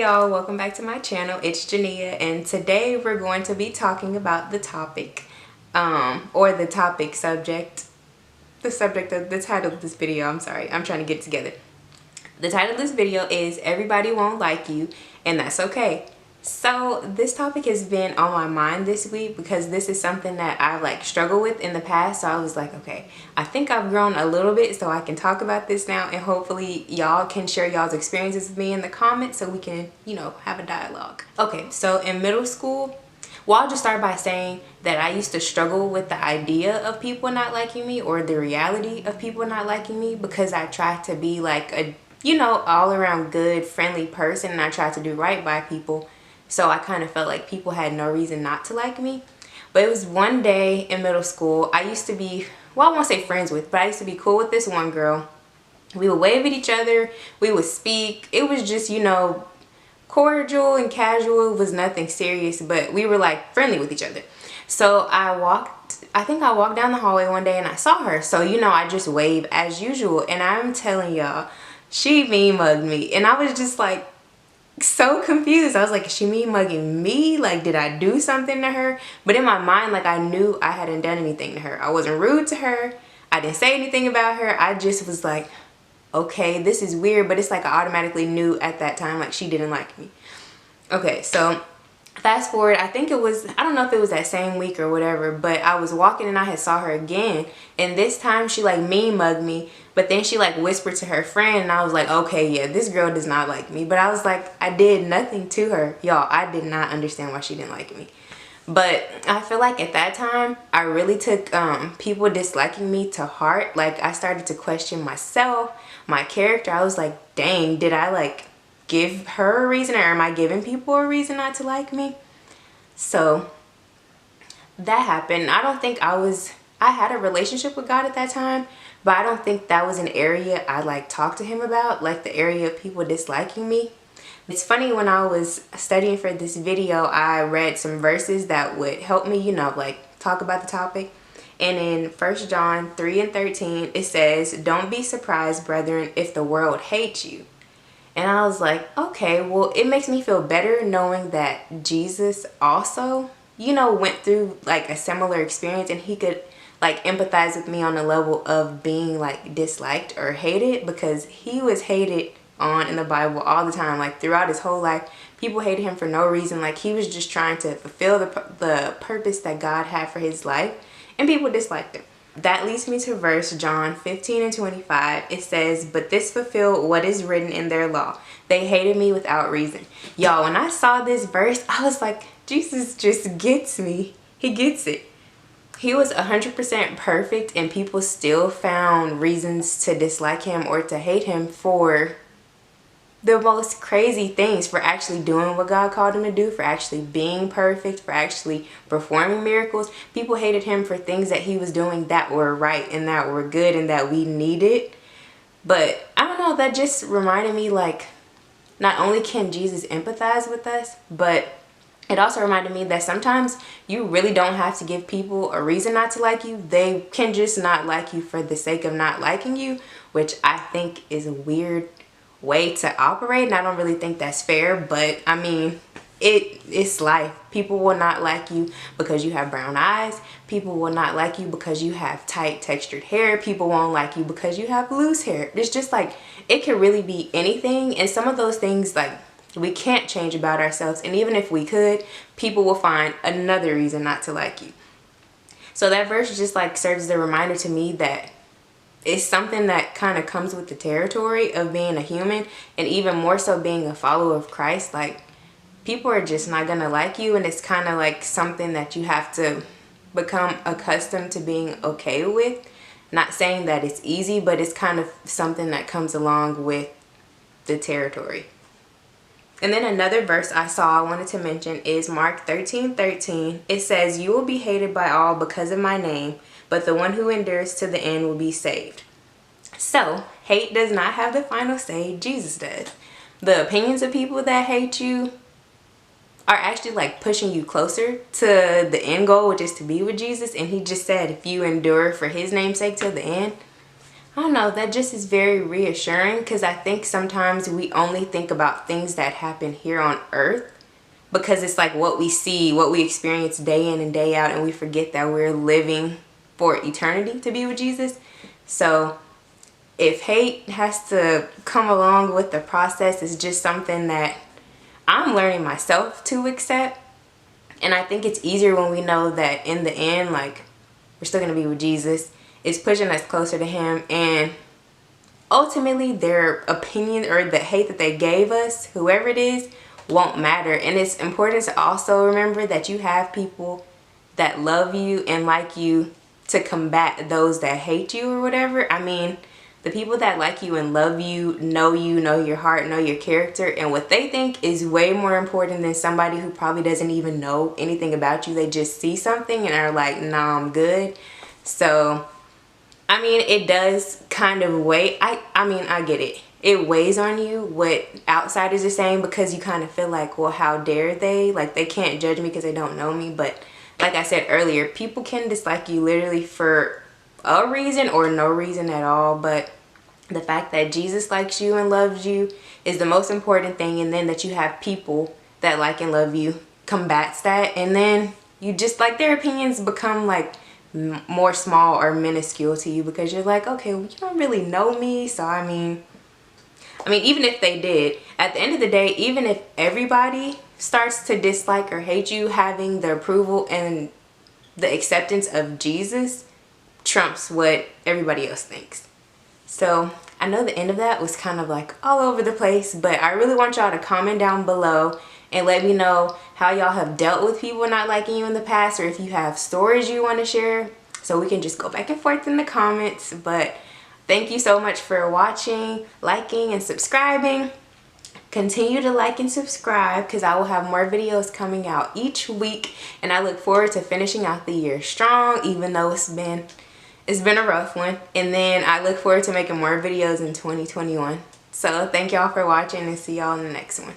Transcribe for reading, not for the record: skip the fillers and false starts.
y'all, welcome back to my channel. It's Jania, and today we're going to be talking about the topic or the topic subject, the title of this video. I'm sorry, I'm trying to get it together. The title of this video is Everybody Won't Like You, and that's okay. So this topic has been on my mind this week because this is something that I've struggled with in the past. So I was like, okay, I think I've grown a little bit so I can talk about this now, and hopefully y'all can share y'all's experiences with me in the comments so we can, have a dialogue. Okay, so in middle school, well, I'll just start by saying that I used to struggle with the idea of people not liking me or the reality of people not liking me because I tried to be like a, all around good, friendly person, and I tried to do right by people. So I kind of felt like people had no reason not to like me. But it was one day in middle school, I used to be, well, I won't say friends with, but I used to be cool with this one girl. We would wave at each other, we would speak. It was just, cordial and casual. It was nothing serious, but we were like friendly with each other. So I think I walked down the hallway one day and I saw her. So, I just waved as usual. And I'm telling y'all, she mean mugged me. And I was just like, so confused. I was like, is she mean mugging me? Like, did I do something to her? But in my mind, I knew I hadn't done anything to her. I wasn't rude to her. I didn't say anything about her. I just was like, okay, this is weird. But it's like I automatically knew at that time, she didn't like me. Okay, so fast forward, I think it was, I don't know if it was that same week or whatever, but I was walking and I had saw her again. And this time she mean mugged me. But then she whispered to her friend, and I was like, okay, yeah, this girl does not like me. But I was like, I did nothing to her. Y'all, I did not understand why she didn't like me. But I feel like at that time, I really took people disliking me to heart. I started to question myself, my character. I was like, dang, did I give her a reason, or am I giving people a reason not to like me? So that happened. I don't think I had a relationship with God at that time, but I don't think that was an area I talked to him about, the area of people disliking me. It's funny, when I was studying for this video, I read some verses that would help me, talk about the topic. And in 1 John 3:13, it says, "Don't be surprised, brethren, if the world hates you." And I was like, okay, well, it makes me feel better knowing that Jesus also, went through a similar experience, and he could empathize with me on the level of being disliked or hated, because he was hated on in the Bible all the time. Throughout his whole life, people hated him for no reason. He was just trying to fulfill the purpose that God had for his life, and people disliked him. That leads me to verse John 15:25. It says, "But this fulfilled what is written in their law. They hated me without reason." Y'all, when I saw this verse, I was like, Jesus just gets me. He gets it. He was 100% perfect, and people still found reasons to dislike him or to hate him for the most crazy things, for actually doing what God called him to do, for actually being perfect, for actually performing miracles. People hated him for things that he was doing that were right and that were good and that we needed. But I don't know, that just reminded me not only can Jesus empathize with us, but it also reminded me that sometimes you really don't have to give people a reason not to like you. They can just not like you for the sake of not liking you, which I think is a weird way to operate, and I don't really think that's fair. But I mean, it's life. People will not like you because you have brown eyes. People will not like you because you have tight textured hair. People won't like you because you have loose hair. It's just it can really be anything, and some of those things we can't change about ourselves, and even if we could, people will find another reason not to like you. So that verse just serves as a reminder to me that it's something that kind of comes with the territory of being a human, and even more so being a follower of Christ. People are just not gonna like you, and it's kind of something that you have to become accustomed to being okay with. Not saying that it's easy, but it's kind of something that comes along with the territory. And then another verse I wanted to mention is Mark 13:13. It says, "You will be hated by all because of my name, but the one who endures to the end will be saved." So, hate does not have the final say. Jesus does. The opinions of people that hate you are actually pushing you closer to the end goal, which is to be with Jesus. And he just said, if you endure for his name's sake to the end, I don't know, that just is very reassuring, because I think sometimes we only think about things that happen here on earth because it's like what we see, what we experience day in and day out, and we forget that we're living for eternity to be with Jesus. So if hate has to come along with the process, it's just something that I'm learning myself to accept. And I think it's easier when we know that in the end, like, we're still going to be with Jesus. It's pushing us closer to him, and ultimately their opinion or the hate that they gave us, whoever it is, won't matter. And it's important to also remember that you have people that love you and like you to combat those that hate you or whatever. I mean, the people that like you and love you, know your heart, know your character, and what they think is way more important than somebody who probably doesn't even know anything about you. They just see something and are like, nah, I'm good. So I mean, it does kind of weigh. I mean, I get it. It weighs on you what outsiders are saying, because you kind of feel like, well, how dare they? Like, they can't judge me because they don't know me. But like I said earlier, people can dislike you literally for a reason or no reason at all. But the fact that Jesus likes you and loves you is the most important thing. And then that you have people that like and love you combats that. And then you just, like, their opinions become like more small or minuscule to you, because you're like, okay, well, you don't really know me. So I mean, even if they did, at the end of the day, even if everybody starts to dislike or hate you, having the approval and the acceptance of Jesus trumps what everybody else thinks. So I know the end of that was kind of like all over the place, but I really want y'all to comment down below and let me know how y'all have dealt with people not liking you in the past, or if you have stories you want to share, so we can just go back and forth in the comments. But thank you so much for watching, liking, and subscribing. Continue to like and subscribe, because I will have more videos coming out each week, and I look forward to finishing out the year strong, even though it's been a rough one. And then I look forward to making more videos in 2021. So thank y'all for watching, and see y'all in the next one.